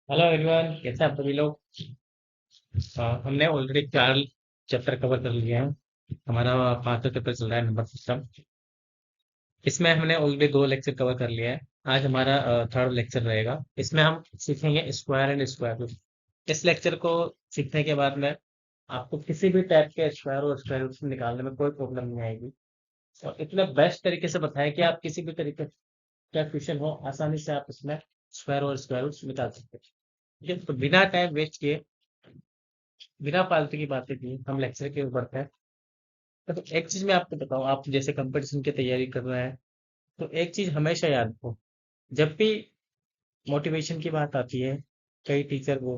Hello everyone, कैसे हैं आप सभी लोग। हमने ऑलरेडी 4 चैप्टर कवर कर लिए हैं। हमारा 5वां चैप्टर चल रहा है, नंबर सिस्टम। इसमें हमने ऑलरेडी 2 लेक्चर कवर कर लिए हैं। आज हमारा थर्ड लेक्चर रहेगा। इसमें हम सीखेंगे स्क्वायर एंड स्क्वायर रूट। इस लेक्चर को सीखने के बाद में आपको किसी भी टाइप के स्क्वायर और स्क्वायर रूट निकालने में कोई प्रॉब्लम नहीं आएगी। और इतने बेस्ट तरीके से बताया कि आप किसी भी तरीके का क्वेश्चन हो, आसानी से आप इसमें स्क्वायर और स्क्वायर रूट निकाल सकते हैं। ठीक है, तो बिना टाइम वेस्ट किए, बिना फालतू की बातें की हम लेक्चर के ऊपर बढ़ते हैं। तो एक चीज मैं आपको बताऊं, आप जैसे कंपटीशन की तैयारी कर रहे हैं, तो एक चीज हमेशा याद रखो। जब भी मोटिवेशन की बात आती है, कई टीचर वो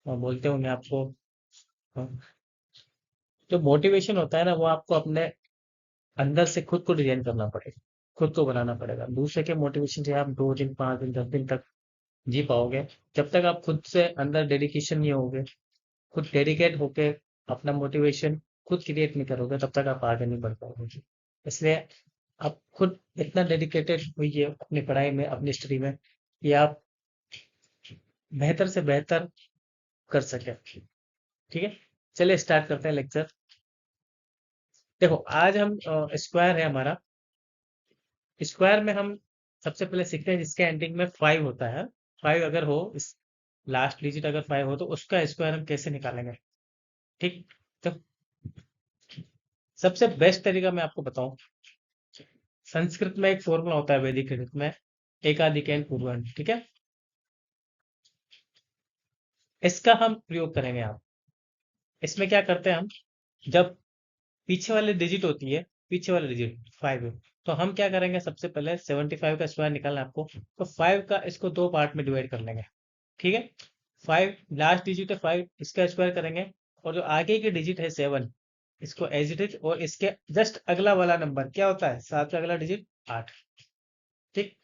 बोलते होंगे आपको, अ, जो मोटिवेशन होता है ना, वो आपको अपने अंदर से खुद को डिजाइन करना पड़ेगा, खुद को बनाना पड़ेगा। दूसरे के मोटिवेशन से आप 2 दिन 5 दिन 10 दिन तक जी पाओगे, जब तक आप खुद से अंदर डेडिकेशन नहीं होगे, खुद डेडिकेट होके अपना मोटिवेशन खुद क्रिएट नहीं करोगे, तब तक आप आगे नहीं बढ़ पाओगे। इसलिए आप खुद इतना डेडिकेटेड होइए अपनी पढ़ाई में, अपनी स्टडी में, कि आप बेहतर से बेहतर कर सके। ठीक है, चलिए स्टार्ट करते हैं लेक्चर। देखो, आज हम स्क्वायर है हमारा। स्क्वायर में हम सबसे पहले सीखते हैं जिसके एंडिंग में 5 होता है। 5 अगर हो, इस लास्ट डिजिट अगर 5 हो, तो उसका स्क्वायर हम कैसे निकालेंगे। ठीक, तो सबसे बेस्ट तरीका मैं आपको बताऊं, संस्कृत में एक फॉर्मूला होता है, वैदिक गणित में, एकाधिकैन पूर्वन। ठीक है, इसका हम प्रयोग करेंगे। आप इसमें क्या करते हैं, हम जब पीछे वाली डिजिट होती है, पीछे वाली डिजिट 5 है, तो हम क्या करेंगे, सबसे पहले 75 का स्क्वायर निकालना है आपको। तो 5 का इसको 2 पार्ट में डिवाइड कर लेंगे। ठीक है, 5 लास्ट डिजिट है, 5 इसका स्क्वायर करेंगे, और जो आगे की डिजिट है 7, इसको एज इट इज, और इसके जस्ट अगला वाला नंबर क्या होता है, 7 का अगला डिजिट 8। ठीक,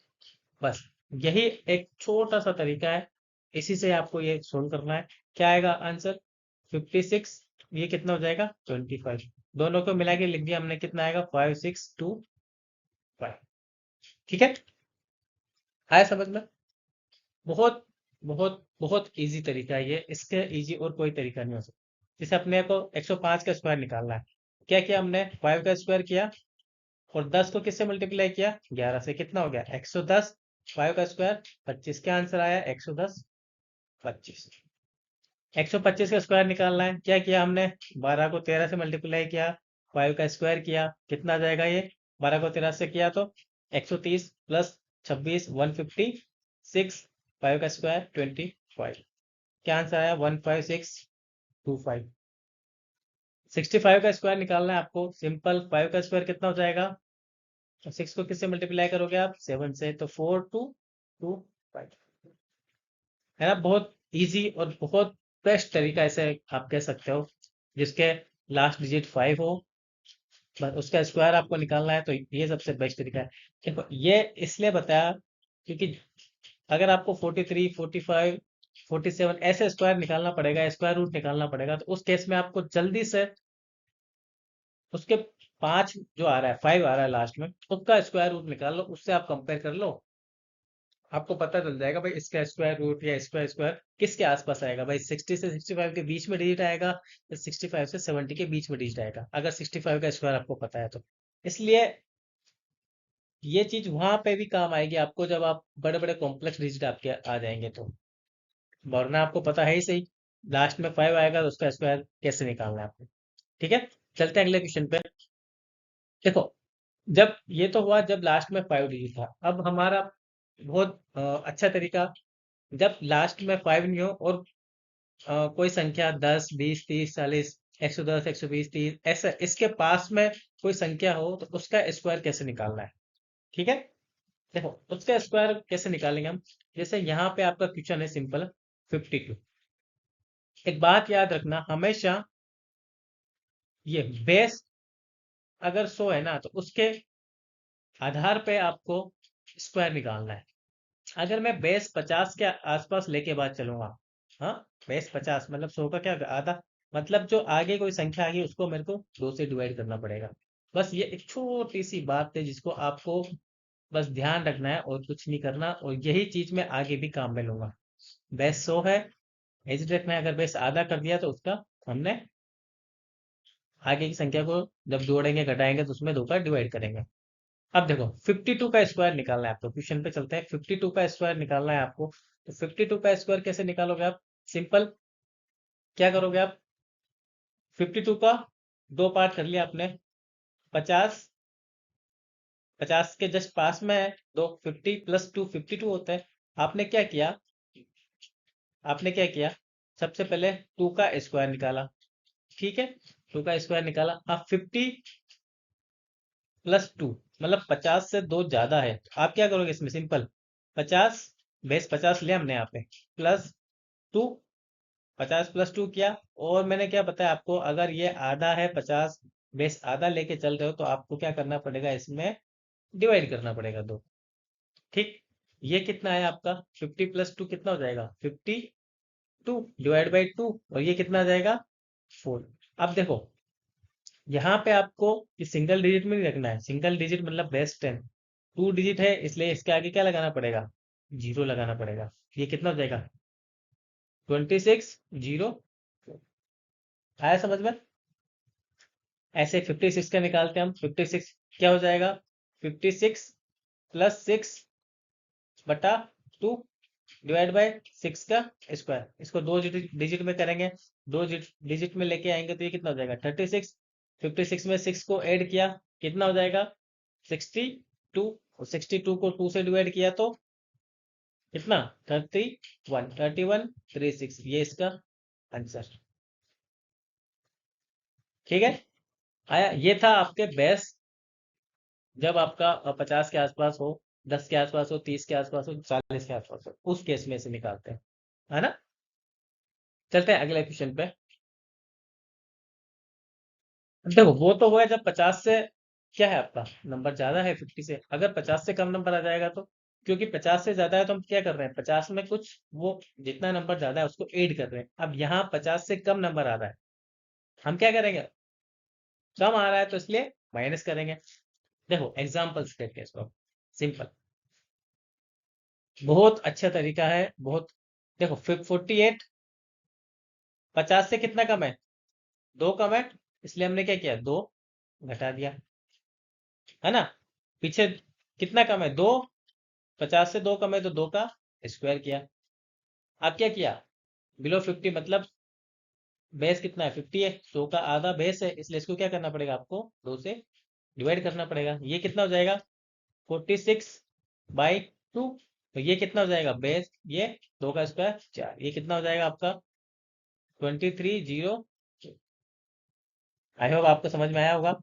बस यही एक छोटा सा तरीका है। इसी से आपको ये सोल्व करना है। क्या आएगा आंसर, 56। ये कितना हो जाएगा, 25। दोनों को मिला के लिख दिया हमने, कितना आएगा, 5625। ठीक है, आया समझ में। बहुत बहुत बहुत इजी तरीका है ये, इसके इजी और कोई तरीका नहीं हो सकता। जैसे अपने को 105 का स्क्वायर निकालना है, क्या किया हमने, 5 का स्क्वायर किया, और 10 को किससे मल्टीप्लाई किया, 11 से। कितना हो गया, 110। 5 का स्क्वायर 25, क्या आंसर आया, 110 25। 125 का स्क्वायर निकालना है, क्या किया हमने, 12 को 13 से मल्टीप्लाई किया, 5 का स्क्वायर किया, कितना आ जाएगा ये, 12 को 13 से किया तो 130 प्लस 26 156, 5 का स्क्वायर 25। क्या आंसर आया, 15625। 65 का स्क्वायर निकालना है आपको, सिंपल। 5 का स्क्वायर कितना हो जाएगा, 6 को किससे मल्टीप्लाई करोगे आप, 7 से, तो 4225। है ना, बहुत इजी और बहुत बेस्ट तरीका, ऐसे आप कह सकते हो, जिसके लास्ट डिजिट 5 हो, बस उसका स्क्वायर आपको निकालना है। तो ये सबसे बेस्ट तरीका है। देखो, ये इसलिए बताया क्योंकि अगर आपको 43 45 47 ऐसे स्क्वायर निकालना पड़ेगा, स्क्वायर रूट निकालना पड़ेगा, तो उस केस में आपको जल्दी से उसके 5 जो आ रहा है, 5 आ रहा है लास्ट में, उसका स्क्वायर रूट निकाल लो, उससे आप कंपेयर कर लो। आपको पता चल जाएगा भाई, इसका स्क्वायर रूट या इसका स्क्वायर किसके आसपास आएगा। भाई 60 से 65 के बीच में डिजिट आएगा, या 65 से 70 के बीच में डिजिट आएगा, अगर 65 का स्क्वायर आपको पता है तो। इसलिए ये चीज वहां पे भी काम आएगी आपको, जब आप बड़े बड़े कॉम्प्लेक्स डिजिट आपके आ जाएंगे तो। वरना आपको पता है ही सही, लास्ट में 5 आएगा तो उसका स्क्वायर कैसे निकालना है आपको। ठीक है, चलते हैं अगले क्वेश्चन पे। देखो, जब ये तो हुआ जब लास्ट में 5 डिजिट था। अब हमारा बहुत अच्छा तरीका, जब लास्ट में 5 नहीं हो, और कोई संख्या 10 20 30 40 110 120 30 ऐसा इसके पास में कोई संख्या हो, तो उसका स्क्वायर कैसे निकालना है। ठीक है, देखो उसका स्क्वायर कैसे निकालेंगे हम। जैसे यहाँ पे आपका क्वेश्चन है सिंपल, 52। एक बात याद रखना हमेशा, ये बेस अगर 100 है ना, तो उसके आधार पे आपको स्क्वायर निकालना है। अगर मैं बेस 50 के आसपास लेके बात चलूंगा, हाँ, बेस 50 मतलब 100 का क्या आधा, मतलब जो आगे कोई संख्या आ गई उसको मेरे को 2 से डिवाइड करना पड़ेगा। बस ये एक छोटी सी बात है जिसको आपको बस ध्यान रखना है, और कुछ नहीं करना, और यही चीज मैं आगे भी काम में लूंगा। बेस 100 है, एज रखना है। अगर बेस आधा कर दिया तो उसका हमने आगे की संख्या को जब जोड़ेंगे घटाएंगे तो उसमें 2 का डिवाइड करेंगे। अब देखो 52 का स्क्वायर निकालना है आपको, क्वेश्चन पे चलते हैं। 52 का स्क्वायर निकालना है आपको, तो 52 का स्क्वायर कैसे निकालोगे आप? सिंपल, क्या करोगे आप? 52 का दो पार्ट कर लिया आपने। 50, 50 के जस्ट पास में है दो, 50 प्लस 2 52 होता है। आपने क्या किया, आपने क्या किया, सबसे पहले 2 का स्क्वायर निकाला, ठीक है। 2 का स्क्वायर निकाला। अब 50 प्लस 2 मतलब 50 से 2 ज्यादा है, तो आप क्या करोगे इसमें? सिंपल, 50 बेस 50 लिया हमने यहाँ पे, प्लस 2, 50 प्लस 2 किया। और मैंने क्या बताया आपको, अगर ये आधा है 50, बेस आधा लेके चल रहे हो, तो आपको क्या करना पड़ेगा, इसमें डिवाइड करना पड़ेगा 2, ठीक। ये कितना है आपका? 50 प्लस 2 कितना हो जाएगा? 52 डिवाइड बाई 2, और ये कितना आ जाएगा? 4। अब देखो यहाँ पे आपको ये सिंगल डिजिट में नहीं रखना है, सिंगल डिजिट मतलब बेस 10, 2 डिजिट है इसलिए इसके आगे क्या लगाना पड़ेगा? 0 लगाना पड़ेगा। ये कितना हो जाएगा? 26 0। आया समझ में? ऐसे 56 का निकालते हैं हम। 56 क्या हो जाएगा? 56 प्लस 6 बटा 2 डिवाइड बाय 6 का स्क्वायर। इसको दो डिजिट में करेंगे, दो डिजिट में लेके आएंगे तो ये कितना हो जाएगा? 36। 56 में 6 को ऐड किया, कितना हो जाएगा? 62। और 62 को 2 से डिवाइड किया तो कितना? 31। 31 36, ये इसका आंसर, ठीक है। आया, ये था आपके बेस, जब आपका 50 के आसपास हो, 10 के आसपास हो, 30 के आसपास हो, 40 के आसपास हो, उस केस में से निकालते हैं, है ना। चलते हैं अगले क्वेश्चन पे। देखो वो तो हुआ जब 50 से क्या है आपका नंबर ज्यादा है 50 से। अगर 50 से कम नंबर आ जाएगा तो, क्योंकि 50 से ज्यादा है तो हम क्या कर रहे हैं, 50 में कुछ वो जितना नंबर ज्यादा है उसको ऐड कर रहे हैं। अब यहाँ 50 से कम नंबर आ रहा है, हम क्या करेंगे? कम आ रहा है तो इसलिए माइनस करेंगे। देखो एग्जाम्पल्स करके इसको, सिंपल, बहुत अच्छा तरीका है, बहुत। देखो 48 50 से कितना कम है? 2 कम है, इसलिए हमने क्या किया? 2 घटा दिया, है ना। पीछे कितना कम है? 2। 50 से 2 कम है तो 2 का स्क्वायर किया। अब क्या किया? बिलो 50 मतलब बेस कितना है? 50 है, 100 का आधा बेस है, इसलिए इसको क्या करना पड़ेगा आपको? 2 से डिवाइड करना पड़ेगा। ये कितना हो जाएगा? 46 बाई 2। तो ये कितना हो जाएगा? बेस, ये 2 का स्क्वायर 4, ये कितना हो जाएगा आपका? 23 0। आई होप आपको समझ में आया होगा।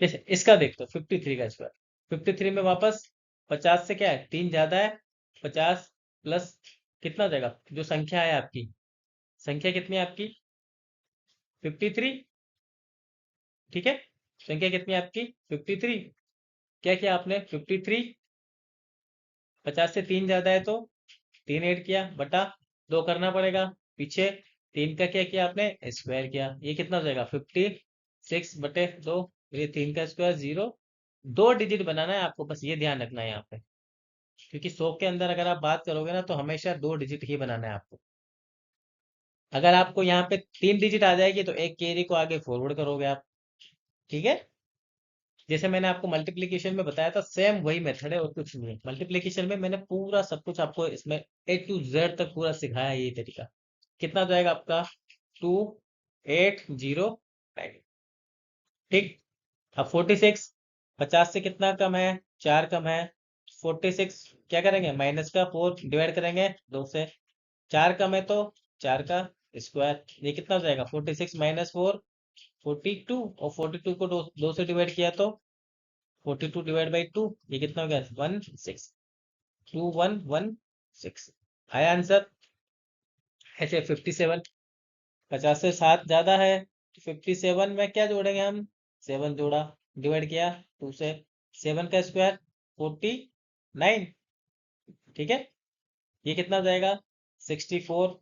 जैसे इसका देखते हो 53 का स्क्वायर, 53 में वापस 50 से क्या है? 3 ज्यादा है। 50 प्लस कितना हो जाएगा? जो संख्या है आपकी, संख्या कितनी है आपकी? 53, ठीक है। संख्या कितनी है आपकी? 53। क्या किया आपने? 53, 50 से 3 ज्यादा है तो 3 ऐड किया, बटा 2 करना पड़ेगा। पीछे 3 का क्या किया आपने? स्क्वायर किया। ये कितना हो जाएगा? 56/2। ये 3 का स्क्वायर 0। दो डिजिट बनाना है आपको, बस ये ध्यान रखना है यहाँ पे, क्योंकि 100 के अंदर अगर आप बात करोगे ना तो हमेशा दो डिजिट ही बनाना है आपको। अगर आपको यहाँ पे 3 डिजिट आ जाएगी तो एक कैरी को आगे फॉरवर्ड करोगे आप, ठीक है। जैसे मैंने आपको मल्टीप्लीकेशन में बताया था, सेम वही मेथड है और कुछ नहीं है। मल्टीप्लीकेशन में मैंने पूरा सब कुछ आपको इसमें A to Z तक पूरा सिखाया है, ये तरीका। कितना हो जाएगा आपका? 2809, ठीक। अब 46, 50 से कितना कम है? 4 कम है। 46 क्या करेंगे? माइनस का 4 डिवाइड करेंगे 2 से। 4 कम है तो 4 का स्क्वायर। ये कितना हो जाएगा? 46 माइनस 4 42। और 42 को 2 से डिवाइड किया तो 42 डिवाइड बाई 2, ये कितना हो गया? 16। 2116 आया आंसर। ऐसे 57, 50 से 7 ज्यादा है तो 57 में क्या जोड़ेंगे हम? 7 जोड़ा, डिवाइड किया 2 से। 7 का स्क्वायर 49, ठीक है। ये कितना हो जाएगा? 64।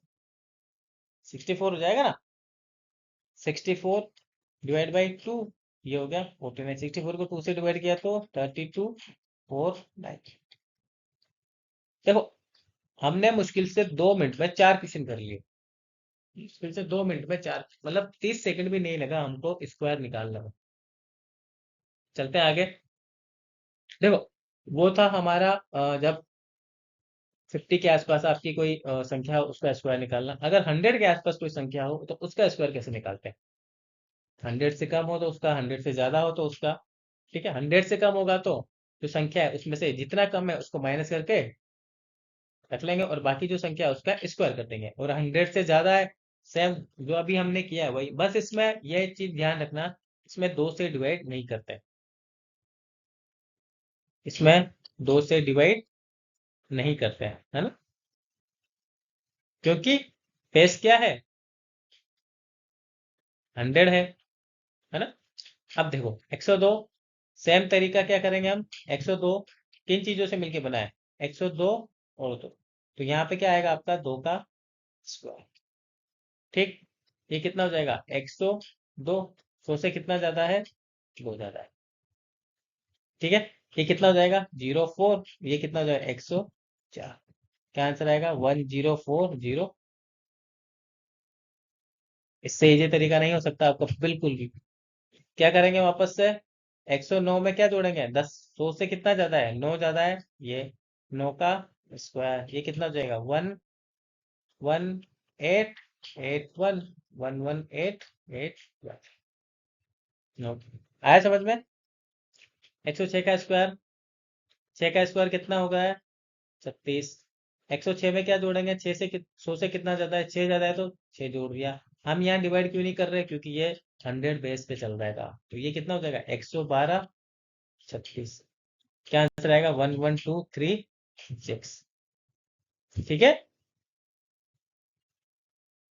64 हो जाएगा ना। 64 डिवाइड बाई 2, ये हो गया 49। 64 को 2 से डिवाइड किया तो 32 4 9। देखो, हमने मुश्किल से 2 मिनट में 4 क्वेश्चन कर लिए। मुश्किल से 2 मिनट में 4, मतलब 30 सेकंड भी नहीं लगा हमको स्क्वायर निकालने में। चलते हैं आगे। देखो, वो था हमारा जब 50 के आसपास आपकी कोई संख्या हो उसका स्क्वायर निकालना। अगर 100 के आसपास कोई संख्या हो तो उसका स्क्वायर कैसे निकालते हैं? 100 से कम हो तो उसका, 100 से ज्यादा हो तो उसका। ठीक है, 100 से कम होगा तो जो संख्या है उसमें से जितना कम है उसको माइनस करके रख लेंगे, और बाकी जो संख्या है उसका स्क्वायर कर देंगे। और 100 से ज्यादा है, सेम जो अभी हमने किया है वही, बस इसमें यह चीज ध्यान रखना, इसमें 2 से डिवाइड नहीं करते। इसमें 2 से डिवाइड नहीं करते हैं, है ना, क्योंकि बेस क्या है, 100 है ना। अब देखो 102, सेम तरीका क्या करेंगे हम। 102 किन चीजों से मिलके बना है, 102 और 2, तो यहाँ पे क्या आएगा आपका 2 का स्क्वायर। ठीक, ये कितना हो जाएगा 102, 100 से कितना ज्यादा है, 2 ज्यादा है। ठीक है, ये कितना हो जाएगा 04, ये कितना हो जाएगा 104। क्या आंसर आएगा 1040। इससे इजी तरीका नहीं हो सकता आपका बिल्कुल भी। क्या करेंगे वापस से, 109 में क्या जोड़ेंगे 10, 100 से कितना ज्यादा है, 9 ज्यादा है, ये 9 का स्क्वायर, ये कितना हो जाएगा 11881, 11881। आया समझ में। 106 का स्क्वायर, 6 का स्क्वायर कितना होगा है 36। 106 में क्या जोड़ेंगे, 6 से 100 से कितना ज्यादा है, 6 ज्यादा है तो 6 जोड़ दिया। हम यहाँ डिवाइड क्यों नहीं कर रहे, क्योंकि ये 100 बेस पे चल रहा था, तो ये कितना हो जाएगा 112 36। क्या आंसर आएगा 11236। ठीक है,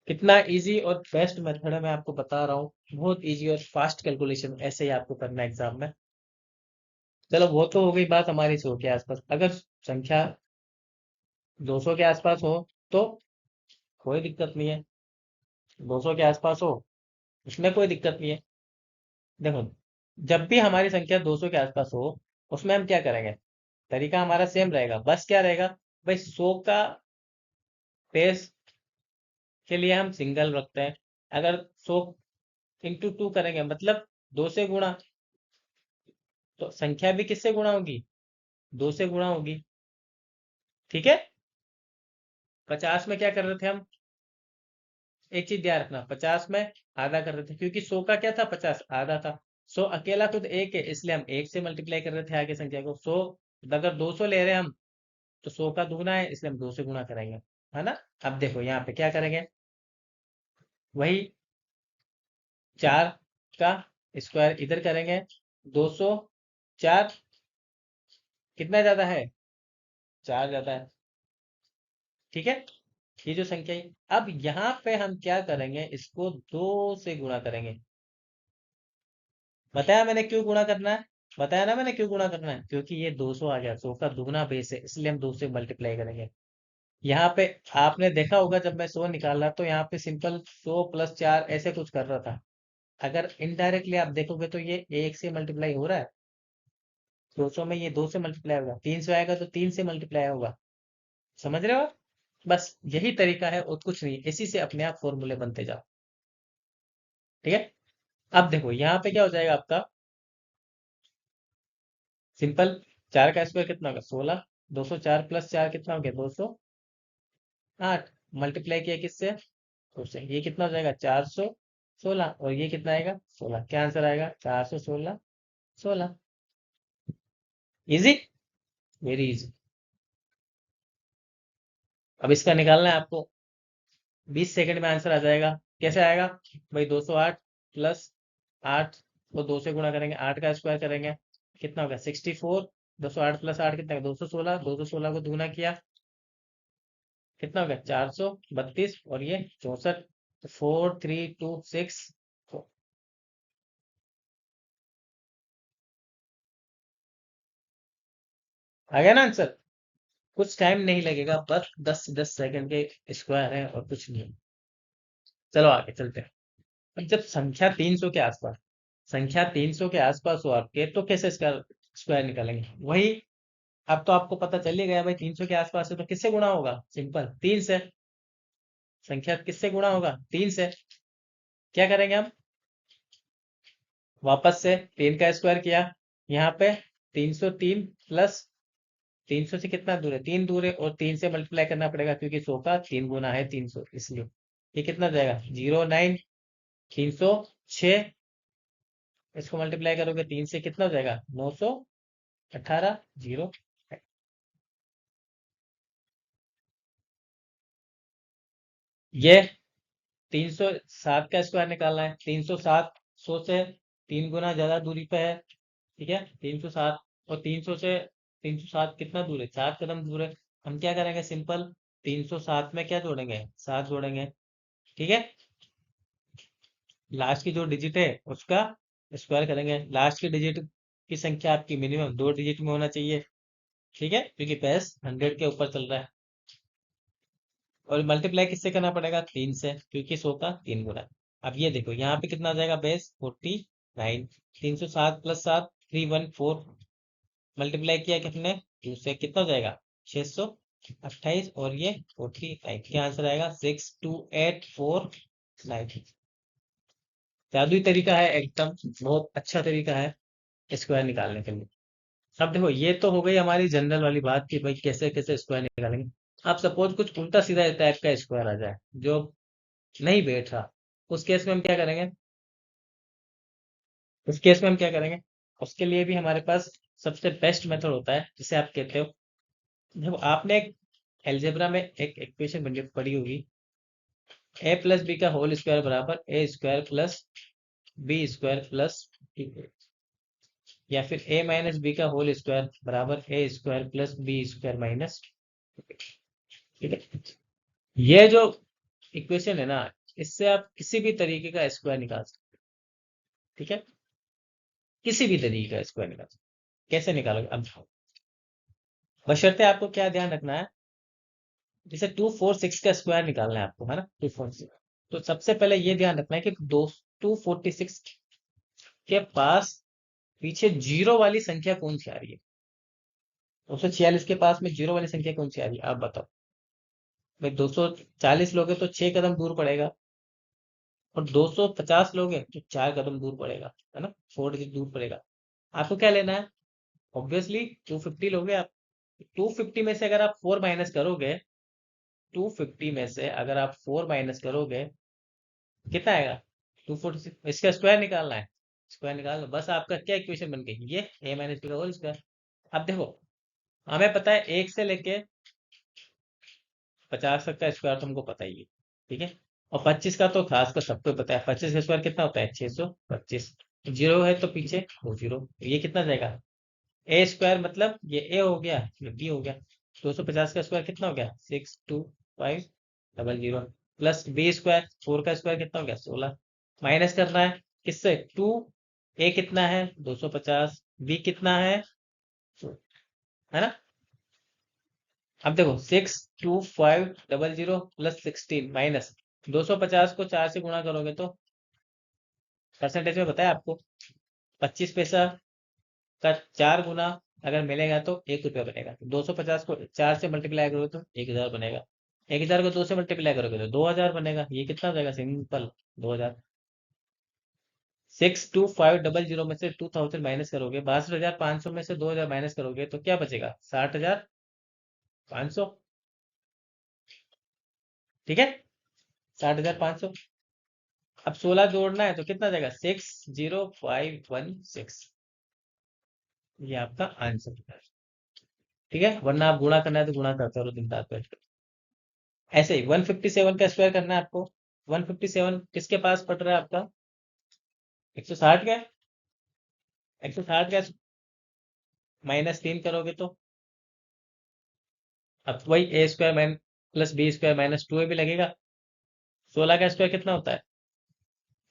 कितना इजी और बेस्ट मेथड है मैं आपको बता रहा हूँ, बहुत इजी और फास्ट कैलकुलेशन ऐसे ही आपको करना है एग्जाम में। चलो, वो तो हो गई बात हमारी 100 के आसपास। अगर संख्या 200 के आसपास हो तो कोई दिक्कत नहीं है, 200 के आसपास हो उसमें कोई दिक्कत नहीं है। देखो, जब भी हमारी संख्या 200 के आसपास हो उसमें हम क्या करेंगे, तरीका हमारा सेम रहेगा, बस क्या रहेगा भाई, 100 का बेस के लिए हम सिंगल रखते हैं। अगर 100 इंटू 2 करेंगे मतलब 2 से गुणा, तो संख्या भी किससे गुणा होगी, 2 से गुणा होगी। ठीक है, 50 में क्या कर रहे थे हम, एक चीज ध्यान रखना, 50 में आधा कर रहे थे, क्योंकि 100 का क्या था 50 आधा था। 100 अकेला खुद एक है, इसलिए हम एक से मल्टीप्लाई कर रहे थे आगे संख्या को। 100 अगर 200 ले रहे हैं हम तो 100 का दुगना है, इसलिए हम 2 से गुणा करेंगे, है ना। अब देखो यहाँ पे क्या करेंगे, वही 4 का स्क्वायर इधर करेंगे। 204 कितना ज्यादा है, 4 ज्यादा है। ठीक है, ये जो संख्या है, अब यहाँ पे हम क्या करेंगे, इसको 2 से गुणा करेंगे। बताया मैंने क्यों गुणा करना है, बताया ना मैंने क्यों गुणा करना है, क्योंकि ये 200 आ गया, 100 का दुगना बेस है, इसलिए हम 2 से मल्टीप्लाई करेंगे। यहाँ पे आपने देखा होगा जब मैं 100 निकाल रहा तो यहाँ पे सिंपल 100 प्लस 4 ऐसे कुछ कर रहा था। अगर इनडायरेक्टली आप देखोगे तो ये 1 से मल्टीप्लाई हो रहा है, 200 में ये 2 से मल्टीप्लाई होगा, 300 आएगा तो 3 से मल्टीप्लाई होगा। समझ रहे हो आप? बस यही तरीका है और कुछ नहीं, इसी से अपने आप फॉर्मूले बनते जाओ। ठीक है, अब देखो यहाँ पे क्या हो जाएगा आपका, सिंपल 4 का स्क्वायर कितना होगा 16, 204 प्लस 4 कितना हो गया 208, मल्टीप्लाई किया किससे, तो से ये कितना हो जाएगा 416, और ये कितना आएगा 16। क्या आंसर आएगा 416 16। Easy, very easy. अब इसका निकालना है आपको, 20 सेकंड में आंसर आ जाएगा। कैसे आएगा भाई, 208 प्लस 8 को 2 से गुणा करेंगे, 8 का स्क्वायर करेंगे, कितना होगा 64। 208 प्लस 8 कितना, 216, 216 को दुगना किया कितना हो गया 432, और ये 64, 4326। आ गया ना आंसर, कुछ टाइम नहीं लगेगा, बस 10 से 10 सेकंड के स्क्वायर है और कुछ नहीं। चलो आगे चलते हैं। अब जब संख्या 300 के आसपास, संख्या 300 के आसपास हो आपके, तो कैसे इसका स्क्वायर निकालेंगे, वही अब तो आपको पता चल ही गया भाई, 300 के आसपास है तो किससे गुणा होगा? सिंपल, 3 से। संख्या किससे गुणा होगा? 3 से। क्या करेंगे हम? वापस से 3 का स्क्वायर किया, यहाँ पे 303 प्लस 300 से कितना दूर है? 3 दूर है, और 3 से मल्टीप्लाई करना पड़ेगा क्योंकि 100 का 3 गुना है 300, इसलिए ये कितना जाएगा? 09 306। इसको मल्टीप्लाई करोगे 3 से, कितना हो जाएगा? 918 जीरो। ये 307 का स्क्वायर निकालना है। 307 100 से 3 गुना ज्यादा दूरी पे है, ठीक है? 307 और 300 से 307 कितना दूर है? 4 कदम दूर है। हम क्या करेंगे? सिंपल 307 में क्या जोड़ेंगे? 7 जोड़ेंगे, ठीक है? लास्ट की जो डिजिट है उसका स्क्वायर करेंगे। लास्ट की डिजिट की संख्या आपकी मिनिमम 2 डिजिट में होना चाहिए, ठीक है? क्योंकि बेस 100 के ऊपर चल रहा है। और मल्टीप्लाई किससे करना पड़ेगा? 3 से, क्योंकि 100 का 3 गुना है। अब ये देखो यहाँ पे कितना आ जाएगा? बेस 49। 307 प्लस 7 314, मल्टीप्लाई किया कितने? 2 से, कितना हो जाएगा? 628, और ये 49। क्या आंसर आएगा? 62849। जादुई तरीका है एकदम, बहुत अच्छा तरीका है स्क्वायर निकालने के लिए। अब देखो, ये तो हो गई हमारी जनरल वाली बात कि भाई कैसे कैसे स्क्वायर निकालेंगे। अब सपोज कुछ उल्टा सीधा टाइप का स्क्वायर आ जाए जो नहीं बैठ रहा, उस केस में हम क्या करेंगे? उस केस में हम क्या करेंगे? उसके लिए भी हमारे पास सबसे बेस्ट मेथड होता है, जिसे आप कहते हो, जब आपने एक एलजेब्रा में एक इक्वेशन बनी पड़ी होगी, ए प्लस बी का होल स्क्वायर बराबर A square plus B square plus, या फिर ए माइनस बी का होल स्क्वायर बराबर A square plus B square minus, ठीक है? ये जो इक्वेशन है ना, इससे आप किसी भी तरीके का स्क्वायर निकाल सकते हो, ठीक है? किसी भी तरीके का स्क्वायर निकाल सकते हो। कैसे निकालोगे? अब बशर्ते आपको क्या ध्यान रखना है, जैसे 246 का स्क्वायर निकालना है आपको, है ना? 246, तो सबसे पहले ये ध्यान रखना है कि 246 के पास पीछे जीरो वाली संख्या कौन सी आ रही है? 246 के पास में जीरो वाली संख्या कौन सी आ रही है? आप बताओ भाई। 240 लोगे तो 6 कदम दूर पड़ेगा, और 250 लोगे तो 4 कदम दूर पड़ेगा, है ना? 4 डिजिट दूर पड़ेगा। आपको क्या लेना है? ऑब्वियसली 250 लोगे आप। 250 में से अगर आप 4 माइनस करोगे, 250 में से अगर आप 4 माइनस करोगे, कितना आएगा? 246। इसका स्क्वायर निकालना है। स्क्वायर निकाल लो, बस आपका क्या इक्वेशन बन गई? ये ए माइनस बी का होल स्क्वायर। अब देखो, हमें पता है 1 से लेके 50 तक का स्क्वायर, तुमको पता ही है, ठीक है? और 25 का तो खास कर सबको पता है। 25 का स्क्वायर कितना होता है? 625। जीरो है तो पीछे वो जीरो, ये कितना जाएगा? ए स्क्वायर मतलब ये ए हो गया, ये बी हो गया। 250 का स्क्वायर कितना हो गया? 62500, प्लस बी स्क्वायर, 4 का स्क्वायर कितना हो गया? 16। माइनस करना है किससे? 2। ए कितना है? 250। बी कितना है ना? अब देखो 62500 प्लस 16 माइनस 250 को 4 से गुणा करोगे तो परसेंटेज में बताया आपको, 25 पैसा का 4 गुना अगर मिलेगा तो 1 रुपया बनेगा। 250 को 4 से मल्टीप्लाई करोगे तो 1000 बनेगा। 1000 को 2 से मल्टीप्लाई करोगे तो 2000 बनेगा। ये कितना हो जाएगा? सिंपल 2000। 62500 में से 2000 माइनस करोगे, 62,500 में से 2000 माइनस करोगे तो क्या बचेगा? 60,500, ठीक है? 60,500। अब 16 जोड़ना है तो कितना जाएगा? 60516। ये आपका आंसर है, ठीक है? वरना आप गुणा करना है तो गुणा करते रहो दिन रात बैठ कर। ऐसे ही 157 का स्क्वायर करना है आपको। 157 किसके पास पड़ रहा है आपका? 160 का। 160 का माइनस 3 करोगे तो अब वही A square minus plus B square minus 2 भी लगेगा। 16 का स्क्वायर कितना होता है?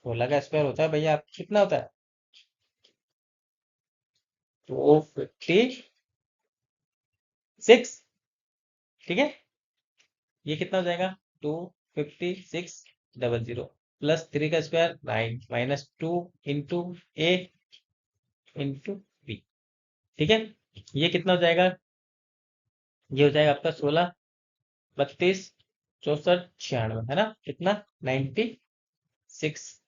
16 का स्क्वायर होता है भैया, आप कितना होता है? 256, ठीक है? ये कितना हो जाएगा? 25600 प्लस 3 का स्क्वायर 9 माइनस 2 इंटू ए इंटू बी, ठीक है? ये कितना हो जाएगा? ये हो जाएगा आपका 16, 32, 64, 96, है ना? कितना? 96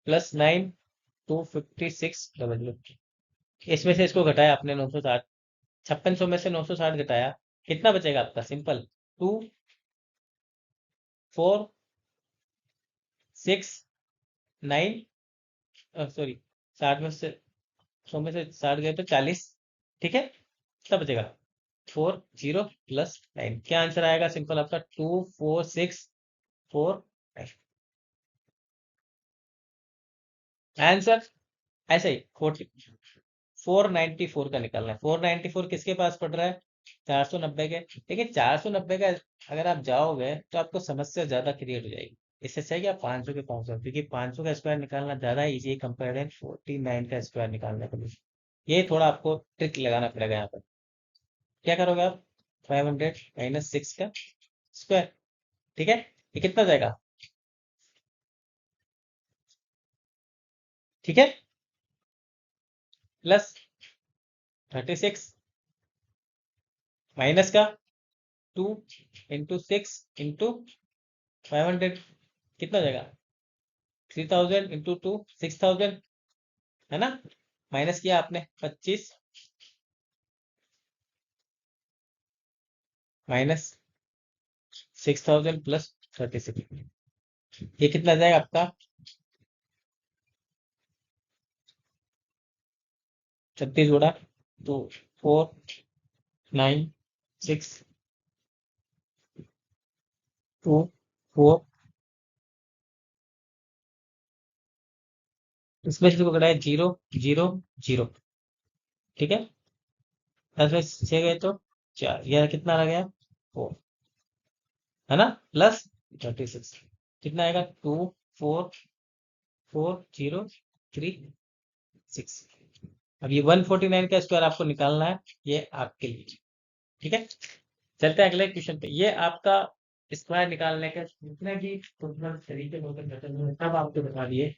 प्लस 9, 256 इसमें से इसको घटाया आपने 960, 5600 में से 960 घटाया, कितना बचेगा आपका? सिंपल, 2469, सॉरी, 60 में से 100 में से 60 गए तो 40, ठीक है? कितना बचेगा? 40 प्लस 9, क्या आंसर आएगा? सिंपल आपका 2464। आंसर ऐसे ही 494 का निकालना है। 494 किसके पास पड़ रहा है? 490 के। देखिए 490 का अगर आप जाओगे तो आपको समस्या ज्यादा क्रिएट हो जाएगी। इससे अच्छा है कि आप 500 के पहुंच, क्योंकि 500 का स्क्वायर निकालना ज्यादा इजी है कंपेयर 49 का स्क्वायर निकालने के लिए। ये थोड़ा आपको ट्रिक लगाना पड़ेगा यहाँ पर। क्या करोगे आप? 500 - 6 का स्क्वायर, ठीक है? ये कितना जाएगा? ठीक है, प्लस 36 माइनस का 2 × 6 × 500, कितना जाएगा? 3000 × 2 6000, है ना? माइनस किया आपने 25 -6000 प्लस 36, ये कितना जाएगा आपका? 36 गुणा तो 4962 4, इसमें से पकड़ा है 0 0 0, ठीक है? 10 में 6 गए तो 4, यह कितना आ गया? 4, है ना? प्लस 36, कितना आएगा? 24403 6। अब ये 149 का स्क्वायर आपको निकालना है, ये आपके लिए, ठीक है? चलते हैं अगले क्वेश्चन पे। ये आपका स्क्वायर निकालने का जितने भी टोटल तरीके होते हैं सब आपको बता दिए।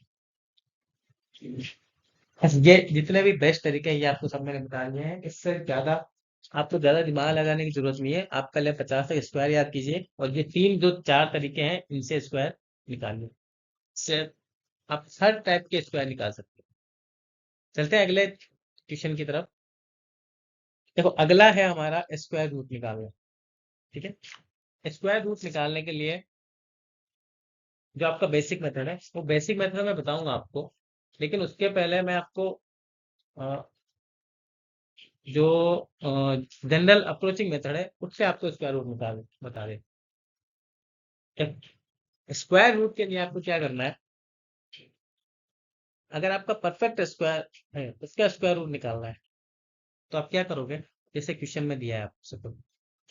बस ये जितने भी बेस्ट तरीके हैं ये आपको सब मैंने बता दिए हैं। इससे ज्यादा आपको ज्यादा दिमाग लगाने की जरूरत नहीं है। आप पहले 50 तक स्क्वायर याद कीजिए और ये तीन जो चार तरीके हैं इनसे स्क्वायर निकालिए। इससे आप हर टाइप के स्क्वायर निकाल सकते हैं। चलते हैं अगले क्वेश्चन की तरफ। देखो अगला है हमारा स्क्वायर रूट निकालना, ठीक है? स्क्वायर रूट निकालने के लिए जो आपका बेसिक मेथड है वो बेसिक मेथड मैं बताऊंगा आपको, लेकिन उसके पहले मैं आपको अ, जो जनरल अप्रोचिंग मेथड है उससे आपको स्क्वायर रूट निकाल बता दे। स्क्वायर रूट के लिए आपको क्या करना है? अगर आपका परफेक्ट स्क्वायर है उसका स्क्वायर रूट निकालना है तो आप क्या करोगे? जैसे क्वेश्चन में दिया है आपसे, तो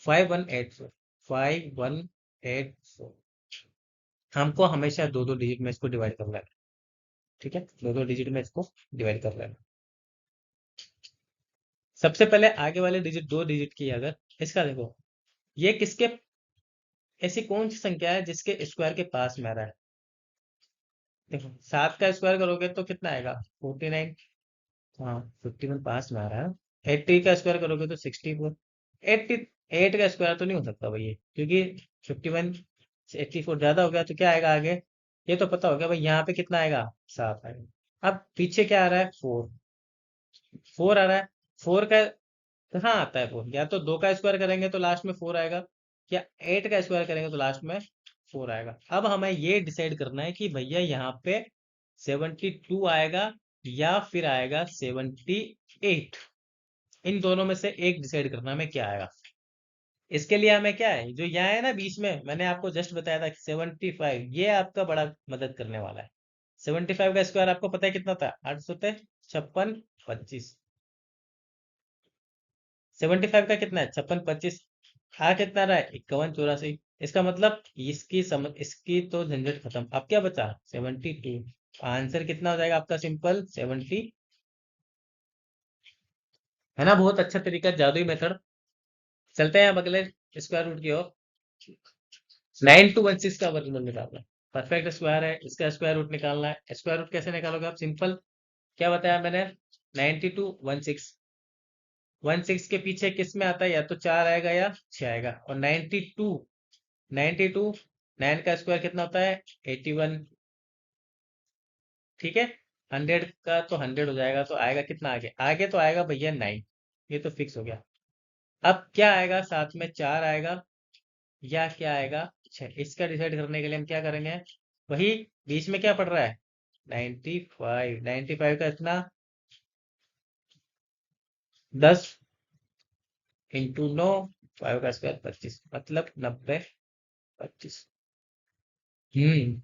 5184 हमको हमेशा दो दो डिजिट में इसको डिवाइड करना है, ठीक है? दो दो डिजिट में इसको डिवाइड कर लेना। सबसे पहले आगे वाले डिजिट दो डिजिट की है, अगर इसका देखो ये किसके, ऐसी कौन सी संख्या है जिसके स्क्वायर के पास में आ रहा है? देखो 7 का स्क्वायर करोगे तो कितना आएगा? 49, हाँ 51 पास में आ रहा है। 80 का स्क्वायर करोगे तो 64, 88 का स्क्वायर तो नहीं हो सकता भाई ये, क्योंकि 51 से 84 ज्यादा हो गया तो क्या आएगा आगे? ये तो पता हो गया भाई, यहाँ पे कितना आएगा? 7 आएगा। अब पीछे क्या आ रहा है? 4, 4 आ रहा है। 4 का कहाँ आता है? 4 या तो 2 का स्क्वायर करेंगे तो लास्ट में 4 आएगा, या 8 का स्क्वायर करेंगे तो लास्ट में 4 आएगा। अब हमें ये डिसाइड करना है कि भैया यहाँ पे 72 आएगा या फिर आएगा 78। इन दोनों में से एक डिसाइड करना है हमें क्या आएगा। इसके लिए हमें क्या है, जो यहाँ है ना बीच में, मैंने आपको जस्ट बताया था कि 75, ये आपका बड़ा मदद करने वाला है। 75 का स्क्वायर आपको पता है कितना था? 856 25। 75 का कितना है? 56 25। आ कितना रहा है? 51 84। इसका मतलब इसकी तो झंझट खत्म। अब क्या बचा? 72। आंसर कितना हो जाएगा आपका? सिंपल 70, है ना? बहुत अच्छा तरीका, जादुई मेथड। चलते हैं अब अगले स्क्वायर रूट की ओर। 9216 का वर्गमूल निकालना है। परफेक्ट स्क्वायर है, इसका स्क्वायर रूट निकालना है। स्क्वायर रूट कैसे निकालोगे आप? सिंपल, क्या बताया मैंने? 9216 16 के पीछे किस में आता है, या तो 4 आएगा या 6 आएगा। और 92, 92 9 का स्क्वायर कितना होता है, 81। ठीक है, 100 का तो 100 हो जाएगा, तो आएगा कितना आगे, आगे तो आएगा भैया 9। ये तो फिक्स हो गया। अब क्या आएगा साथ में, 4 आएगा या क्या आएगा 6। इसका डिसाइड करने के लिए हम क्या करेंगे, वही बीच में क्या पड़ रहा है, 95। 95 का इतना 10 इंटू 9, 5 का स्क्वायर 25, मतलब 90 25। हम्म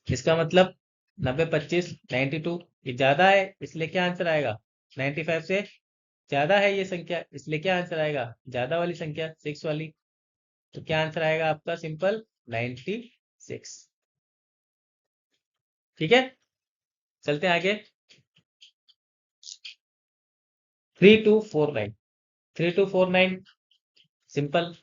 इसका मतलब 90 25 92, ये ज्यादा है इसलिए क्या आंसर आएगा, 95 से ज्यादा है ये संख्या, इसलिए क्या आंसर आएगा, ज्यादा वाली संख्या 6 वाली। तो क्या आंसर आएगा आपका, सिंपल 96। ठीक है, चलते हैं आगे। 3249, 3249 सिंपल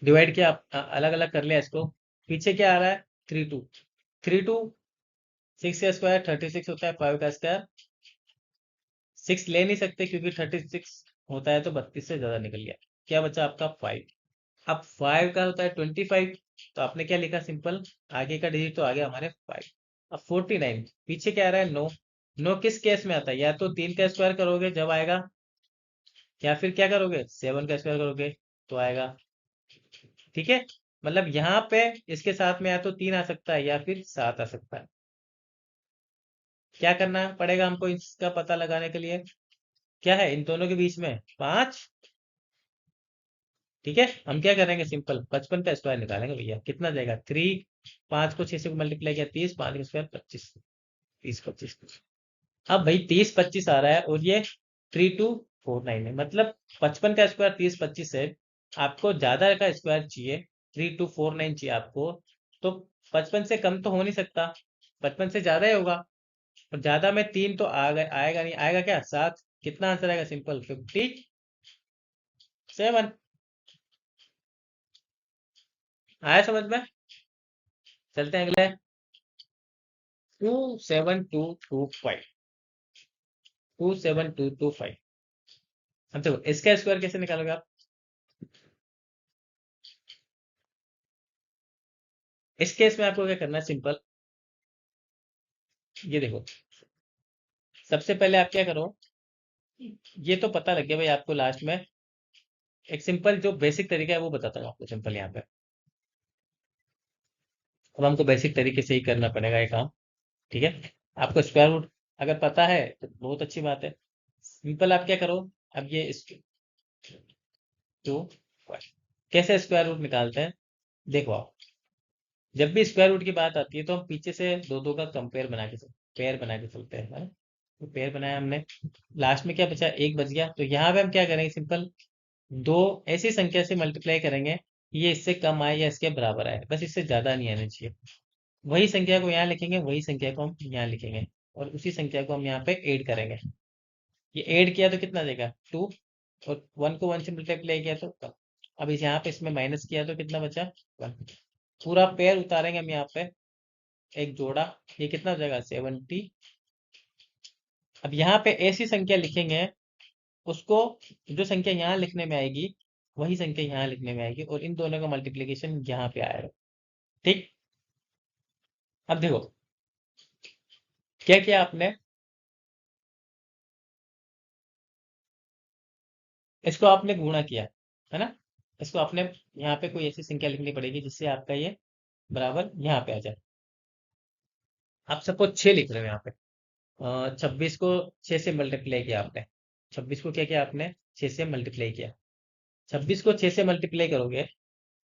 डिवाइड किया, अलग अलग कर लिया इसको। पीछे क्या आ रहा है, 32, 32 6 का स्क्वायर 36 होता है, 5 का स्क्वायर 6 ले नहीं सकते क्योंकि 36 होता है तो 32 से ज्यादा निकल गया। क्या बचा आपका 5। अब 5 का होता है 25, तो आपने क्या लिखा, सिंपल आगे का डिजिट तो आ गया हमारे 5। अब 49 पीछे क्या आ रहा है, 9। 9 किस केस में आता है, या तो 3 का स्क्वायर करोगे जब आएगा, या फिर क्या करोगे 7 का स्क्वायर करोगे तो आएगा। ठीक है, मतलब यहाँ पे इसके साथ में या तो 3 आ सकता है या फिर 7 आ सकता है। क्या करना पड़ेगा हमको इसका पता लगाने के लिए, क्या है इन दोनों के बीच में 5। ठीक है, हम क्या करेंगे, सिंपल 55 का स्क्वायर निकालेंगे भैया, कितना जाएगा 3। 5 को 6 से मल्टीप्लाई किया 30, 5 का स्क्वायर 25, 30 25। अब भाई 30 25 आ रहा है और ये 3249 है, मतलब 55 का स्क्वायर 30 25 है, आपको ज्यादा का स्क्वायर चाहिए, 3249 चाहिए आपको। तो 55 से कम तो हो नहीं सकता, 55 से ज्यादा ही होगा। और ज्यादा में 3 तो आएगा नहीं, आएगा क्या 7। कितना आंसर आएगा, सिंपल 57। आया समझ में। चलते हैं अगले, 27225, 27225। अब देखो इसका स्क्वायर कैसे निकालोगे आप, इस केस में आपको क्या करना है, सिंपल ये देखो, सबसे पहले आप क्या करो, ये तो पता लग गया भाई आपको, लास्ट में एक सिंपल जो बेसिक तरीका है वो बताता हूँ आपको, सिंपल यहाँ पे। अब हमको बेसिक तरीके से ही करना पड़ेगा ये काम। ठीक है, आपको स्क्वायर रूट अगर पता है तो बहुत अच्छी बात है। सिंपल आप क्या करो, अब ये टू कैसे स्क्वायर रूट निकालते हैं, देखो आप, जब भी स्क्वायर रूट की बात आती है तो हम पीछे से दो दो का कंपेयर बना के पेयर बना के चलते हैं, है ना। तो पेयर बनाया हमने, लास्ट में क्या बचा, एक बच गया, तो यहाँ पे हम क्या करेंगे, सिंपल दो ऐसी संख्या से मल्टीप्लाई करेंगे, ये इससे कम आए या इसके बराबर आए, बस इससे ज्यादा नहीं आना चाहिए। वही संख्या को यहाँ लिखेंगे, वही संख्या को हम यहाँ लिखेंगे, और उसी संख्या को हम यहाँ पे ऐड करेंगे। ये ऐड किया तो कितना देगा 2, और 1 को 1 से मल्टीप्लाई किया तो कम। अब इस यहाँ पे इसमें माइनस किया तो कितना बचा 1। पूरा पेयर उतारेंगे हम यहाँ पे, एक जोड़ा, ये कितना हो जाएगा 70। अब यहाँ पे ऐसी संख्या लिखेंगे, उसको जो संख्या यहाँ लिखने में आएगी वही संख्या यहाँ लिखने में आएगी, और इन दोनों का मल्टीप्लिकेशन यहाँ पे आएगा। ठीक, अब देखो क्या किया आपने, इसको आपने गुणा किया, है ना। इसको आपने यहाँ पे कोई ऐसी संख्या लिखनी पड़ेगी जिससे आपका ये बराबर यहाँ पे आ जाए। आप सपोज 6 लिख रहे हो यहाँ पे, 26 को 6 से मल्टीप्लाई किया आपने, 26 को क्या किया आपने 6 से मल्टीप्लाई किया, 26 को 6 से मल्टीप्लाई करोगे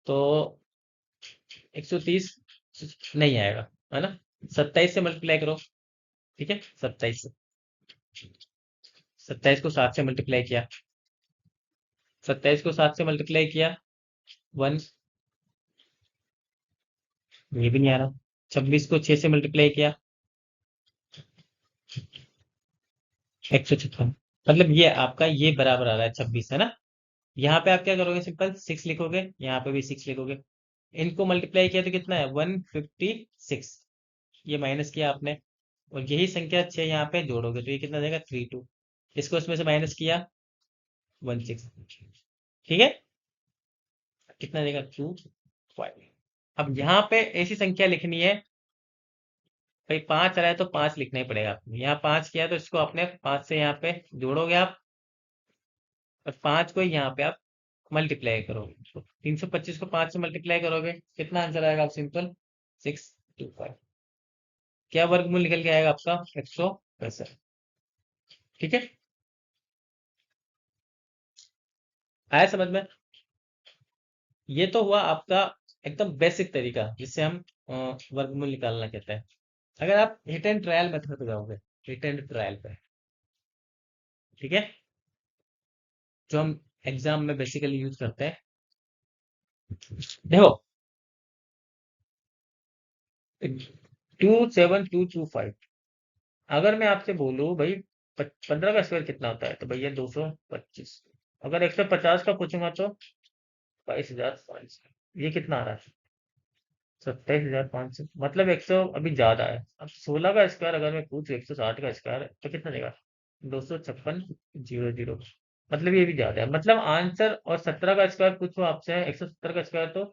तो 130 नहीं आएगा, है ना। 27 से मल्टीप्लाई करो, ठीक है 27 से, 27 को 7 से मल्टीप्लाई किया, 27 को 7 से मल्टीप्लाई किया 1, ये भी नहीं आ रहा। 26 को 6 से मल्टीप्लाई किया 156, मतलब ये आपका ये बराबर आ रहा है 26, है ना। यहाँ पे आप क्या करोगे, सिंपल 6 लिखोगे, यहाँ पे भी 6 लिखोगे, इनको मल्टीप्लाई किया तो कितना है 156, ये माइनस किया आपने, और यही संख्या 6 यहाँ पे जोड़ोगे तो ये कितना देगा 32। इसको इसमें से माइनस किया 16। ठीक है, कितना देगा 25। अब यहाँ पे ऐसी संख्या लिखनी है भाई, 5 आ रहा है तो 5 लिखना ही पड़ेगा आपको। यहाँ 5 किया तो इसको अपने 5 से यहाँ पे जोड़ोगे आप, और 5 को यहाँ पे आप मल्टीप्लाई करोगे। तो 325 को 5 से मल्टीप्लाई करोगे, कितना आंसर आएगा आप सिंपल 625। क्या वर्गमूल निकल के आएगा आपका 165। ठीक है, आया समझ में? ये तो हुआ आपका एकदम बेसिक तरीका जिससे हम वर्गमूल निकालना कहते हैं। अगर आप हिट एंड ट्रायल मेथड पे जाओगे, हिट एंड ट्रायल पे, ठीक है, जो हम एग्जाम में बेसिकली यूज करते हैं। देखो 27225, अगर मैं आपसे बोलूं भाई 15 का स्क्वायर कितना होता है, तो भैया 225। अगर 150 का पूछूंगा तो 22,500। ये कितना आ रहा है 27,500, मतलब 100 अभी ज्यादा है। अब 16 का स्क्वायर अगर मैं पूछूं 160 का स्क्वायर तो कितना देगा 256,000। मतलब ये भी ज्यादा है, मतलब आंसर। और 17 का स्क्वायर पूछो आपसे 170 का स्क्वायर तो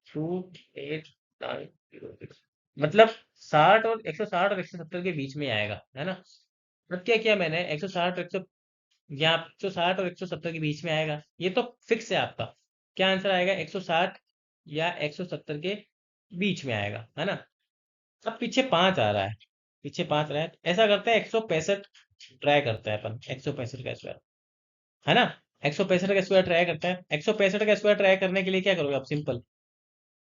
28,906, मतलब 60 और 160 और 170 के बीच में आएगा, है ना। अब क्या किया मैंने 160 100, यहाँ 160 और 170 के बीच में आएगा, ये तो फिक्स है आपका। क्या आंसर आएगा 160 या 170 के बीच में आएगा, है ना। अब पीछे 5 आ रहा है, पीछे 5 रहा है, ऐसा करते हैं 165 ट्राई करते हैं अपन, 165 का स्क्वायर, है ना। 165 का स्क्वायर ट्राई करते हैं। 165 का स्क्वायर ट्राई करने के लिए क्या करोगे आप, सिंपल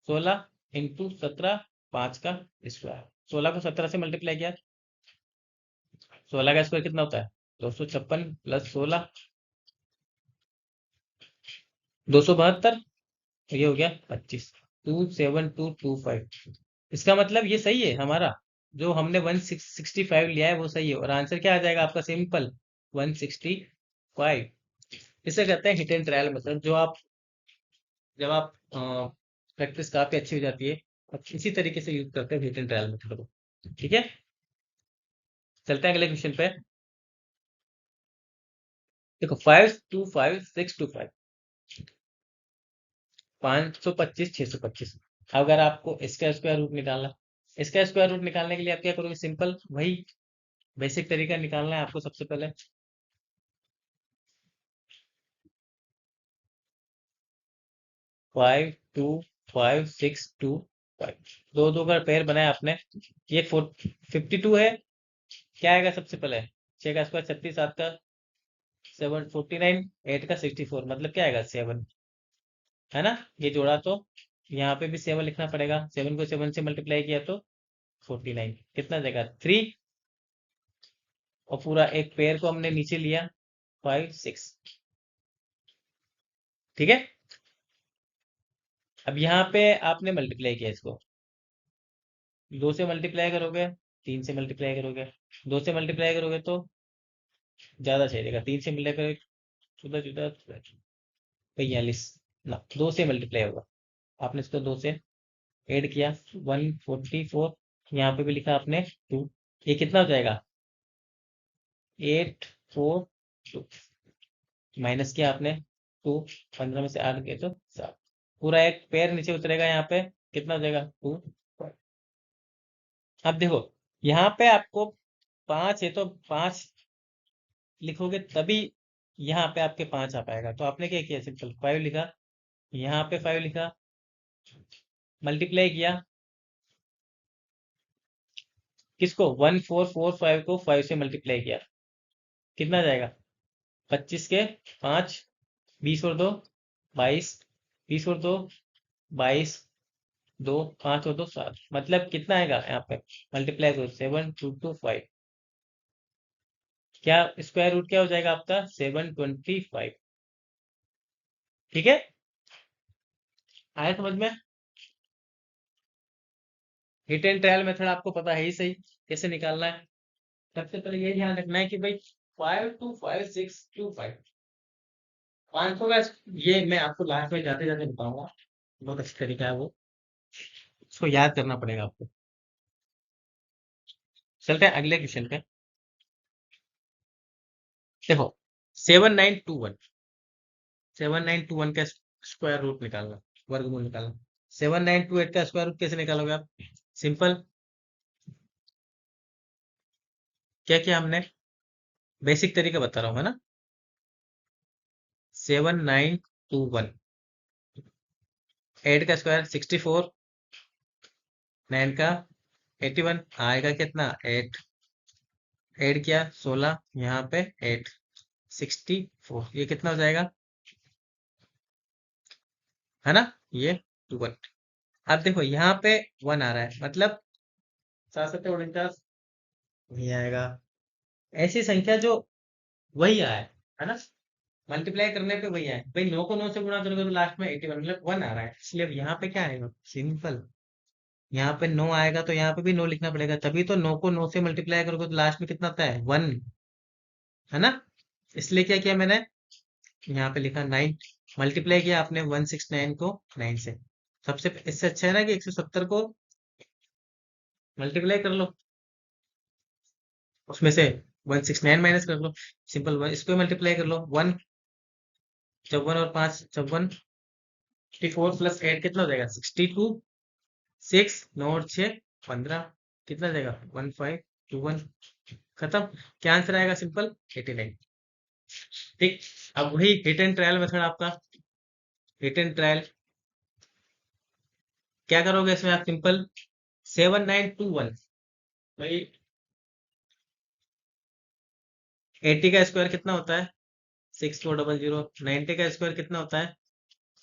16 इंटू 17, 5 का स्क्वायर। 16 को 17 से मल्टीप्लाई किया, 16 का स्क्वायर कितना होता है 256 प्लस 16, 272। तो ये हो गया 25, 27225। इसका मतलब ये सही है हमारा, जो हमने 165 लिया है वो सही है, और आंसर क्या आ जाएगा आपका सिंपल 165। इसे कहते हैं हिट एंड ट्रायल मेथड, जो आप जब आप प्रैक्टिस काफी अच्छी हो जाती है, अब इसी तरीके से यूज करते हैं हिट एंड ट्रायल मेथड को। ठीक है, चलते हैं अगले क्वेश्चन पे। देखो 525 625, 525 625। अगर आपको इसका स्क्वायर रूट निकालना, इसका स्क्वायर रूट निकालने के लिए आप क्या करोगे, सिंपल वही बेसिक तरीका निकालना है आपको। सबसे पहले 525 625, दो दो का पेयर बनाया आपने, ये 52 है। क्या आएगा सबसे पहले, 6 का स्क्वायर 36, 7 का 749, 8 का 64, मतलब क्या आएगा 7, है ना। ये जोड़ा तो यहाँ पे भी 7 लिखना पड़ेगा, 7 को 7 से मल्टीप्लाई किया तो 49, कितना देगा 3। और पूरा एक पेयर को हमने नीचे लिया 5 6। ठीक है, अब यहाँ पे आपने मल्टीप्लाई किया इसको, 2 से मल्टीप्लाई करोगे, 3 से मल्टीप्लाई करोगे, 2 से मल्टीप्लाई करोगे तो ज्यादा सही रहेगा, 3 से मल्टीप्लाई करोगे चौदह चौदह 42 ना, 2 से मल्टीप्लाई होगा। आपने इसको 2 से ऐड किया 144, यहाँ पे भी लिखा आपने 2, ये कितना हो जाएगा 842, माइनस किया आपने 2, 15 में से 8 गए तो 7, पूरा एक पेयर नीचे उतरेगा, यहाँ पे कितना हो जाएगा 2। अब देखो यहाँ पे आपको 5 है तो 5 लिखोगे तभी यहाँ पे आपके 5 आ पाएगा, तो आपने क्या किया सिंपल 5 लिखा, यहाँ पे 5 लिखा, मल्टीप्लाई किया किसको 1445 को 5 से मल्टीप्लाई किया, कितना जाएगा 25 के 5, 20 और 2 22, 20 और 2 22, 2 5 और 2 7, मतलब कितना आएगा यहाँ पे मल्टीप्लाई करो 7225। क्या स्क्वायर रूट क्या हो जाएगा आपका 725। ठीक है, आया समझ में। हिट एंड ट्रायल मेथड आपको पता है ही सही कैसे निकालना है। सबसे पहले ये ध्यान रखना है कि भाई 525 625, 500 का ये मैं आपको लास्ट में जाते जाते बताऊंगा, बहुत अच्छा तरीका है वो, उसको याद करना पड़ेगा आपको। चलते हैं अगले क्वेश्चन पे। देखो 7921, 7921 का स्क्वायर रूट निकालना, वर्गमूल निकालना। 7928 का स्क्वायर रूट कैसे निकालोगे आप? सिंपल, क्या किया हमने, बेसिक तरीका बता रहा हूँ, है ना। 7921, 8 का स्क्वायर 64, 9 का 81, आएगा कितना 8, ऐड किया 16, यहाँ पे 8, 64, ये कितना हो जाएगा, है ना, ये 1। अब देखो यहाँ पे 1 आ रहा है, मतलब 7 7 49 नहीं आएगा। ऐसी संख्या जो वही आए, है ना, मल्टीप्लाई करने पे वही आए। भाई 9 को 9 से गुणा करोगे तो लास्ट में 81, मतलब 1 आ रहा है, इसलिए यहाँ पे क्या आएगा, सिंपल, यहाँ पे 9 आएगा तो यहाँ पे भी 9 लिखना पड़ेगा, तभी तो 9 को 9 से मल्टीप्लाई करोगे तो लास्ट में कितना आता है 1, है ना। इसलिए क्या किया मैंने, यहाँ पे लिखा 9, मल्टीप्लाई किया आपने 169 को 9 से। सबसे इससे अच्छा है ना कि 170 को मल्टीप्लाई कर लो, उसमें से 169 माइनस कर लो, सिंपल, इसको मल्टीप्लाई कर लो 1, 54 और 5 54, 54 प्लस 8 कितना हो जाएगा 62, 6 9 और 6 15, कितना जाएगा 1521, खत्म। क्या आंसर आएगा, सिंपल 89। ठीक, अब वही हिट एंड ट्रायल मेथड आपका, हिट एंड ट्रायल क्या करोगे इसमें आप, सिंपल 7921, भाई 80 का स्क्वायर कितना होता है 6400, 90 का स्क्वायर कितना होता है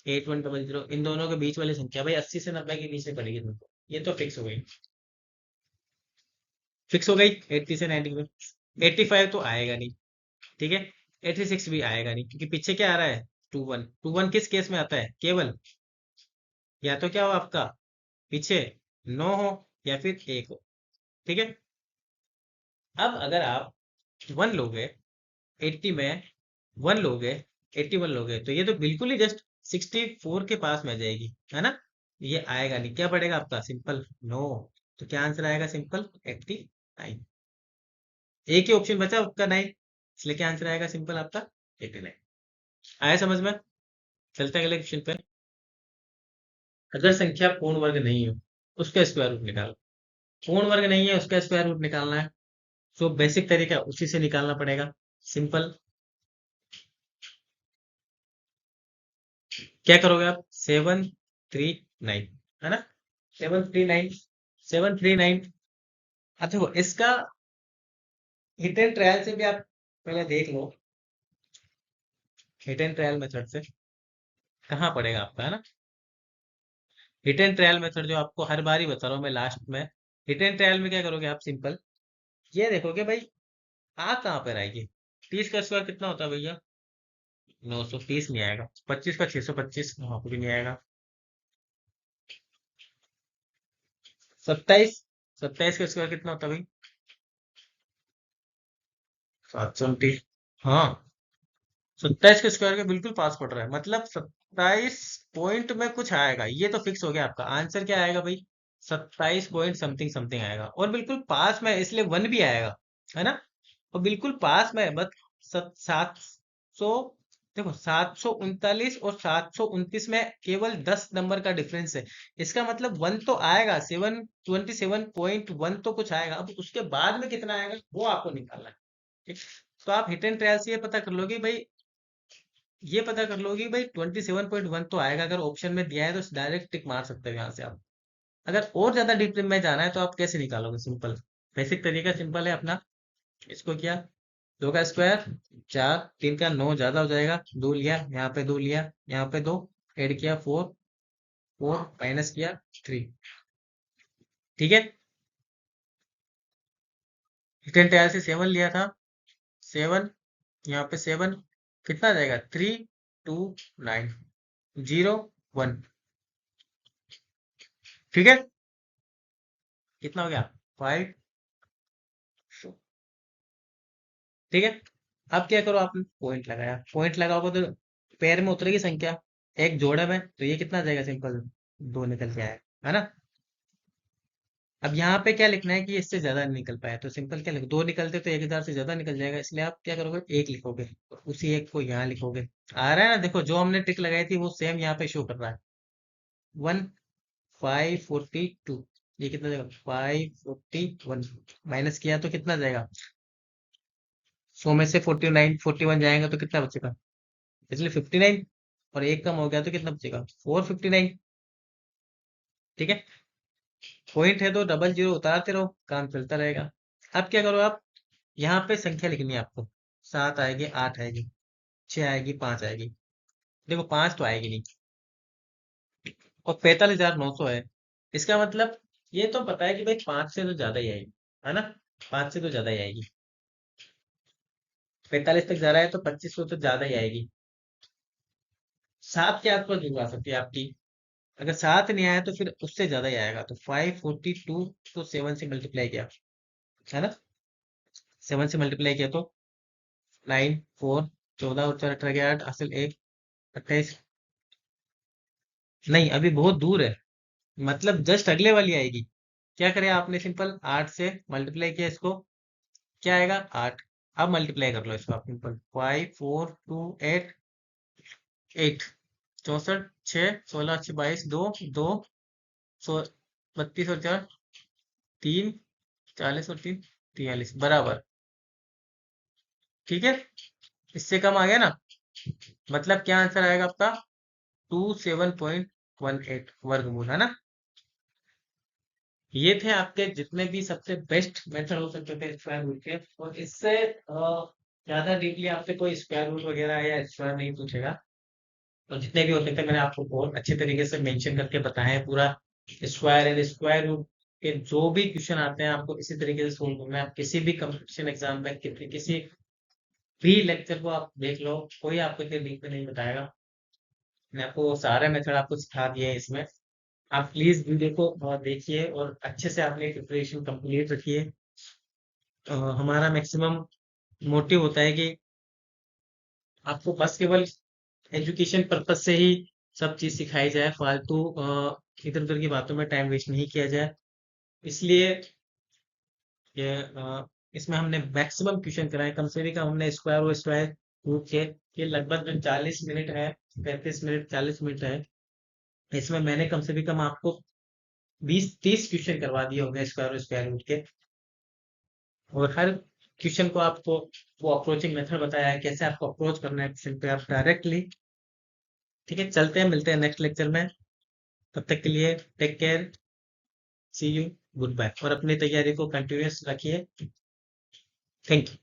8100, इन दोनों के बीच वाली संख्या भाई 80 से 90 के बीच में पड़ेगी तुमको, ये तो फिक्स हो गई, फिक्स हो गई 80 से 90 में। 85 तो आएगा नहीं, ठीक है, 86 भी आएगा नहीं, क्योंकि पीछे क्या आ रहा है 21, 21 किस केस में आता है, केवल या तो क्या हो आपका पीछे 9 हो या फिर 1 हो, ठीक है। अब अगर आप 1 लोगे 80 में, 1 लोगे 81 लोगे, तो ये तो बिल्कुल ही जस्ट 64 के पास में आ जाएगी, है ना। ये आएगा नहीं, क्या पड़ेगा आपका, सिंपल नो, तो क्या आंसर आएगा, सिंपल 89। एक ही ऑप्शन बचा उसका 9, इसलिए क्या आंसर आएगा, सिंपल आपका 89। आया समझ में। चलते हैं अगले क्वेश्चन पे। अगर संख्या पूर्ण वर्ग नहीं हो उसका स्क्वायर रूट निकालो। पूर्ण वर्ग नहीं है उसका स्क्वायर रूट निकालना है, तो बेसिक तरीका उसी से निकालना पड़ेगा, सिंपल। क्या करोगे आप, 739, है ना, 739, 739। अब देखो इसका हिट एंड ट्रायल से भी आप पहले देख लो, हिट एंड ट्रायल मेथड से कहाँ पड़ेगा आपका, है ना। हिट एंड ट्रायल मेथड जो आपको हर बार ही बता रहा हूँ मैं लास्ट में, हिट एंड ट्रायल में क्या करोगे आप, सिंपल ये देखोगे भाई आ कहाँ पर आएगी, 30 का स्क्वायर कितना होता है भैया 930, नहीं आएगा। 25 का 625, वहां पर भी नहीं आएगा। 27, 27 का स्क्वायर कितना होता है भाई 729, हाँ 27 के स्क्वायर के बिल्कुल पास पड़ रहा है, मतलब 27 पॉइंट में कुछ आएगा, ये तो फिक्स हो गया आपका आंसर, क्या आएगा भाई 27 पॉइंट समथिंग समथिंग आएगा, और बिल्कुल पास में है, इसलिए 1 भी आएगा, है ना। और बिल्कुल पास में है, बस 700, देखो 739 और 729 में केवल 10 नंबर का डिफरेंस है, इसका मतलब 1 तो आएगा, 727.1 तो कुछ आएगा, अब उसके बाद में कितना आएगा वो आपको निकालना है, ठीक। तो आप हिट एंड ट्रायल से ये पता कर लोगे भाई, ये पता कर लो कि भाई 27.1 तो आएगा, अगर ऑप्शन में दिया है तो डायरेक्ट टिक मार सकते हो यहाँ से आप। अगर और ज्यादा डीप में जाना है तो आप कैसे निकालोगे, सिंपल, बेसिक तरीका सिंपल है अपना। इसको किया 2 का स्क्वायर 4, 3 का 9 ज्यादा हो जाएगा, 2 लिया यहाँ पे, 2 लिया यहाँ पे, 2 ऐड किया 4, 4 माइनस किया 3, ठीक है। हिट ट्रायल से 7 लिया था, 7 यहाँ पे 7 कितना आ जाएगा 329, 0 1, ठीक है, कितना हो गया 5, ठीक है। अब क्या करो, आपने पॉइंट लगाया, पॉइंट लगाओगे तो पैर में उतरेगी संख्या, एक जोड़े में, तो ये कितना आ जाएगा, सिंपल 2 निकल के आएगा, है ना। अब यहाँ पे क्या लिखना है कि इससे ज्यादा नहीं निकल पाया, तो सिंपल क्या लिखो, 2 निकलते तो 1000 से ज्यादा निकल जाएगा, इसलिए आप क्या करोगे, 1 लिखोगे और उसी 1 को यहाँ लिखोगे। आ रहा है ना, देखो जो हमने ट्रिक लगाई थी वो सेम यहाँ पे शो कर रहा है। 1542, ये कितना जाएगा, 541, माइनस किया तो कितना जाएगा, 100 में से 49 41 जाएगा तो कितना बचेगा, इसलिए 59, और एक कम हो गया तो कितना बचेगा, 459। ठीक है, पॉइंट है तो डबल जीरो उतारते रहो, काम चलता रहेगा। अब क्या करो आप, यहाँ पे संख्या लिखनी है आपको, 7 आएगी, 8 आएगी, 6 आएगी, 5 आएगी। देखो 5 तो आएगी नहीं, और 45,900 है, इसका मतलब ये तो पता है कि भाई 5 से तो ज्यादा ही आएगी, है ना, 5 से तो ज्यादा ही आएगी, 45 तक जा रहा है तो 2500 तो ज्यादा ही आएगी। 7 के आसपास भी आ सकती है आपकी, अगर 7 नहीं आया तो फिर उससे ज्यादा ही आएगा, तो 542 तो 7 से मल्टीप्लाई किया, है ना, 7 से मल्टीप्लाई किया तो 9 4, 14 और 4 18 8 हासिल 1 28, नहीं अभी बहुत दूर है, मतलब जस्ट अगले वाली आएगी। क्या करें आपने, सिंपल 8 से मल्टीप्लाई किया इसको, क्या आएगा 8। अब मल्टीप्लाई कर लो इसको आप, सिंपल 5428 8, 64 6 16 अच्छे 22 2 2 32 और 4 3 40 और 3 43 बराबर। ठीक है, इससे कम आ गया ना, मतलब क्या आंसर आएगा आपका, 27.18 वर्गमूल, है ना। ये थे आपके जितने भी सबसे बेस्ट मेथड हो सकते थे स्क्वायर रूट के, और इससे ज्यादा डीपली आपसे कोई स्क्वायर रूट वगैरह या स्क्वायर नहीं पूछेगा। तो जितने भी होते थे मैंने आपको बहुत अच्छे तरीके से मेंशन करके बताया है, पूरा स्क्वायर एंड स्क्वायर रूट के जो भी क्वेश्चन आते हैं आपको इसी तरीके से सोल्व करना है। आप किसी भी कंपटीशन एग्जाम में किसी भी लेक्चर को आप देख लो, कोई आपको इतने डीप में नहीं बताएगा। मैं आपको सारे मेथड आपको सिखा दिए हैं इसमें। आप प्लीज वीडियो को देखिए और अच्छे से अपनी प्रिपरेशन कंप्लीट रखिए। हमारा मैक्सिमम मोटिव होता है कि आपको बस केवल एजुकेशन पर्पज से ही सब चीज सिखाई जाए, फालतू इधर उधर की बातों में टाइम वेस्ट नहीं किया जाए। इसलिए ये इसमें हमने मैक्सिमम क्वेश्चन कराए, कम से भी कम हमने स्क्वायर और स्क्वायर रूट के, ये लगभग जो 40 मिनट है, 35 मिनट 40 मिनट है, इसमें मैंने कम से भी कम आपको 20 30 क्वेश्चन करवा दिए होंगे स्क्वायर और स्क्वायर रूट के, और हर क्वेश्चन को आपको वो अप्रोचिंग मेथड बताया है, कैसे आपको अप्रोच करना है क्वेश्चन पे आप डायरेक्टली। ठीक है, चलते हैं, मिलते हैं नेक्स्ट लेक्चर में, तब तक के लिए take care, see you, good bye, और अपनी तैयारी को कंटिन्यूस रखिए। Thank you.